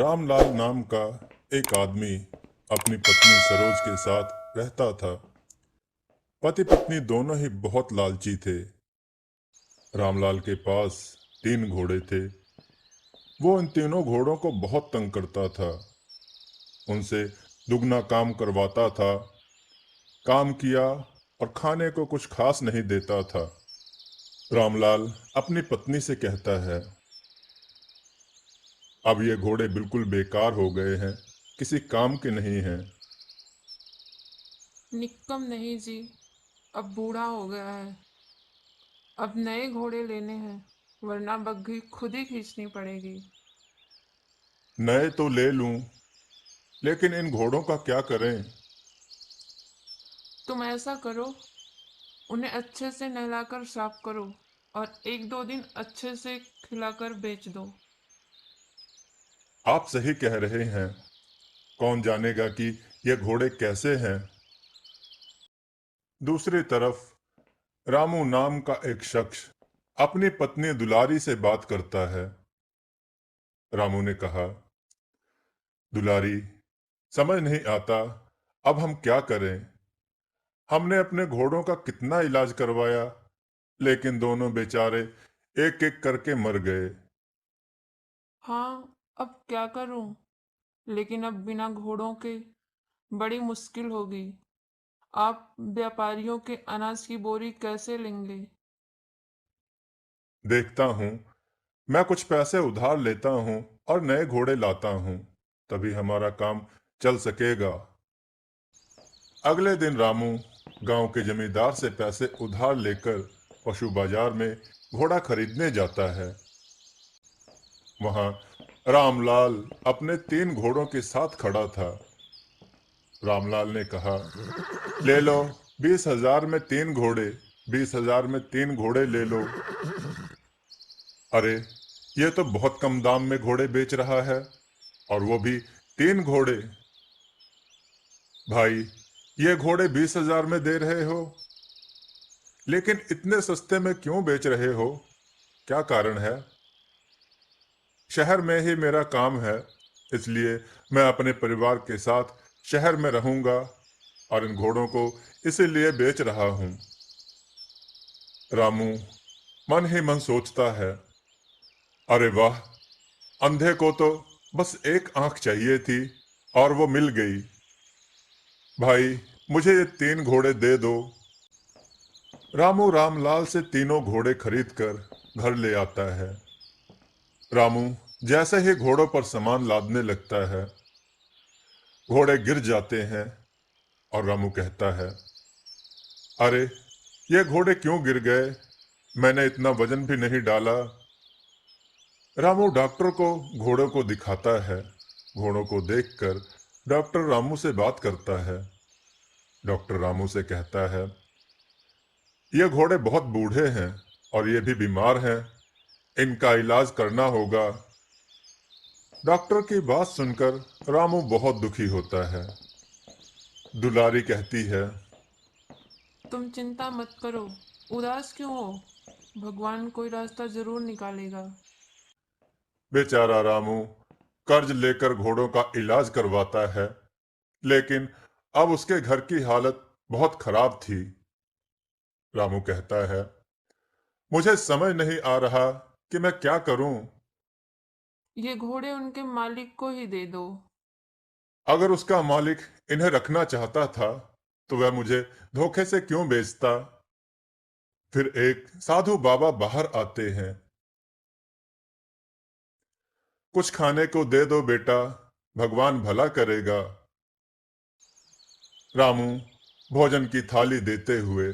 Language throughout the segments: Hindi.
रामलाल नाम का एक आदमी अपनी पत्नी सरोज के साथ रहता था। पति पत्नी दोनों ही बहुत लालची थे। रामलाल के पास 3 घोड़े थे। वो इन तीनों घोड़ों को बहुत तंग करता था। उनसे दुगना काम करवाता था। काम किया और खाने को कुछ खास नहीं देता था। रामलाल अपनी पत्नी से कहता है, अब ये घोड़े बिल्कुल बेकार हो गए हैं, किसी काम के नहीं हैं। निक्कम नहीं जी। अब बूढ़ा हो गया है। अब नए घोड़े लेने हैं, वरना बग्घी खुद ही खींचनी पड़ेगी। नए तो ले लूं, लेकिन इन घोड़ों का क्या करें। तुम ऐसा करो, उन्हें अच्छे से नहलाकर साफ करो और 1-2 दिन अच्छे से खिलाकर बेच दो। आप सही कह रहे हैं। कौन जानेगा कि ये घोड़े कैसे हैं। दूसरी तरफ रामू नाम का एक शख्स अपनी पत्नी दुलारी से बात करता है। रामू ने कहा, दुलारी, समझ नहीं आता, अब हम क्या करें। हमने अपने घोड़ों का कितना इलाज करवाया, लेकिन दोनों बेचारे एक एक करके मर गए। हाँ, अब क्या करूं? लेकिन अब बिना घोड़ों के बड़ी मुश्किल होगी। आप व्यापारियों के अनाज की बोरी कैसे लेंगे? देखता हूँ, मैं कुछ पैसे उधार लेता हूँ और नए घोड़े लाता हूँ, तभी हमारा काम चल सकेगा। अगले दिन रामू गांव के जमींदार से पैसे उधार लेकर पशु बाजार में घोड़ा खरीदने जाता है। वहां रामलाल अपने 3 घोड़ों के साथ खड़ा था। रामलाल ने कहा, ले लो, 20,000 में 3 घोड़े, 20,000 में 3 घोड़े ले लो। अरे, ये तो बहुत कम दाम में घोड़े बेच रहा है, और वो भी 3 घोड़े। भाई, ये घोड़े 20,000 में दे रहे हो, लेकिन इतने सस्ते में क्यों बेच रहे हो? क्या कारण है? शहर में ही मेरा काम है, इसलिए मैं अपने परिवार के साथ शहर में रहूंगा और इन घोड़ों को इसीलिए बेच रहा हूं। रामू मन ही मन सोचता है, अरे वाह, अंधे को तो बस एक आंख चाहिए थी और वो मिल गई। भाई, मुझे ये 3 घोड़े दे दो। रामू रामलाल से तीनों घोड़े खरीदकर घर ले आता है। रामू जैसे ही घोड़ों पर सामान लादने लगता है, घोड़े गिर जाते हैं और रामू कहता है, अरे, ये घोड़े क्यों गिर गए? मैंने इतना वजन भी नहीं डाला। रामू डॉक्टर को घोड़ों को दिखाता है। घोड़ों को देखकर डॉक्टर रामू से बात करता है। डॉक्टर रामू से कहता है, ये घोड़े बहुत बूढ़े हैं और ये भी बीमार हैं, इनका इलाज करना होगा। डॉक्टर की बात सुनकर रामू बहुत दुखी होता है। दुलारी कहती है, तुम चिंता मत करो, उदास क्यों हो? भगवान कोई रास्ता जरूर निकालेगा। बेचारा रामू कर्ज लेकर घोड़ों का इलाज करवाता है, लेकिन अब उसके घर की हालत बहुत खराब थी। रामू कहता है, मुझे समझ नहीं आ रहा कि मैं क्या करूं। ये घोड़े उनके मालिक को ही दे दो। अगर उसका मालिक इन्हें रखना चाहता था, तो वह मुझे धोखे से क्यों बेचता। फिर एक साधु बाबा बाहर आते हैं। कुछ खाने को दे दो बेटा, भगवान भला करेगा। रामू भोजन की थाली देते हुए,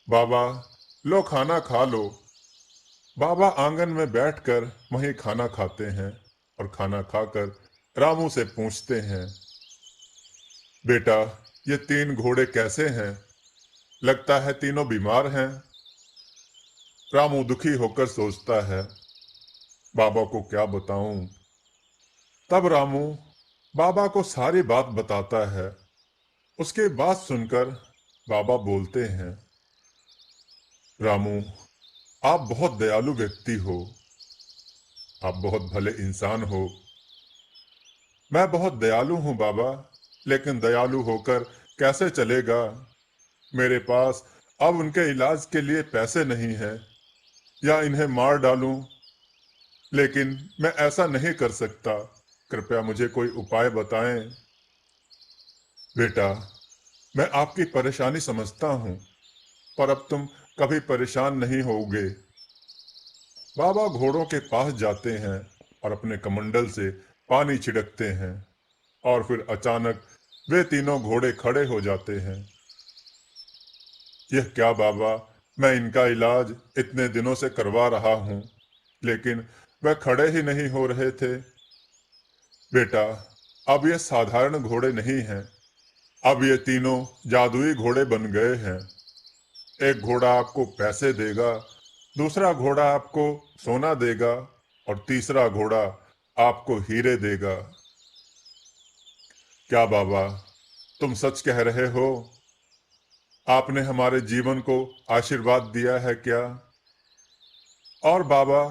बाबा, लो खाना खा लो। बाबा आंगन में बैठकर वहीं खाना खाते हैं और खाना खाकर रामू से पूछते हैं, बेटा, ये 3 घोड़े कैसे हैं? लगता है तीनों बीमार हैं। रामू दुखी होकर सोचता है, बाबा को क्या बताऊं। तब रामू बाबा को सारी बात बताता है। उसकी बात सुनकर बाबा बोलते हैं, रामू, आप बहुत दयालु व्यक्ति हो। आप बहुत भले इंसान हो। मैं बहुत दयालु हूँ बाबा, लेकिन दयालु होकर कैसे चलेगा? मेरे पास अब उनके इलाज के लिए पैसे नहीं हैं। या इन्हें मार डालूं, लेकिन मैं ऐसा नहीं कर सकता। कृपया मुझे कोई उपाय बताएं। बेटा, मैं आपकी परेशानी समझता हूँ, पर अब तुम कभी परेशान नहीं होगे। बाबा घोड़ों के पास जाते हैं और अपने कमंडल से पानी छिड़कते हैं, और फिर अचानक वे तीनों घोड़े खड़े हो जाते हैं। यह क्या बाबा, मैं इनका इलाज इतने दिनों से करवा रहा हूँ, लेकिन वह खड़े ही नहीं हो रहे थे। बेटा, अब ये साधारण घोड़े नहीं हैं, अब ये तीनों जादुई घोड़े बन गए हैं। एक घोड़ा आपको पैसे देगा, दूसरा घोड़ा आपको सोना देगा, और तीसरा घोड़ा आपको हीरे देगा। क्या बाबा, तुम सच कह रहे हो? आपने हमारे जीवन को आशीर्वाद दिया है क्या? और बाबा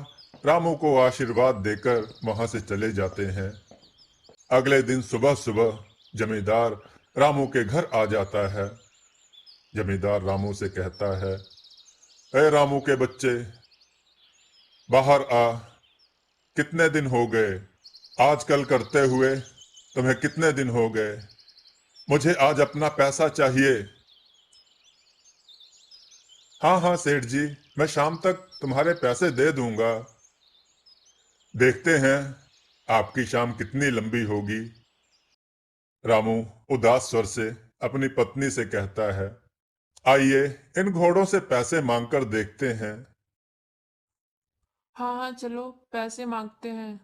रामू को आशीर्वाद देकर वहां से चले जाते हैं। अगले दिन सुबह सुबह जमींदार रामू के घर आ जाता है। जमींदार रामू से कहता है, ए रामू के बच्चे, बाहर आ। कितने दिन हो गए? आजकल करते हुए तुम्हें कितने दिन हो गए? मुझे आज अपना पैसा चाहिए। हाँ हाँ सेठ जी, मैं शाम तक तुम्हारे पैसे दे दूंगा। देखते हैं आपकी शाम कितनी लंबी होगी। रामू उदास स्वर से अपनी पत्नी से कहता है, आइए इन घोड़ों से पैसे मांगकर देखते हैं। हाँ हाँ, चलो पैसे मांगते हैं।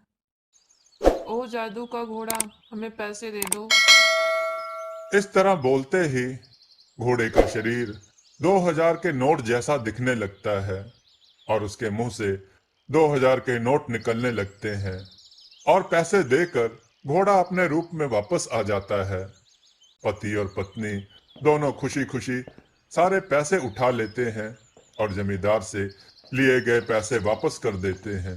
ओ जादू का घोड़ा, हमें पैसे दे दो। इस तरह बोलते ही घोड़े का शरीर 2000 के नोट जैसा दिखने लगता है, और उसके मुंह से 2000 के नोट निकलने लगते हैं, और पैसे देकर घोड़ा अपने रूप में वापस आ जाता है। पति और पत्नी दोनों खुशी खुशी सारे पैसे उठा लेते हैं और जमींदार से लिए गए पैसे वापस कर देते हैं।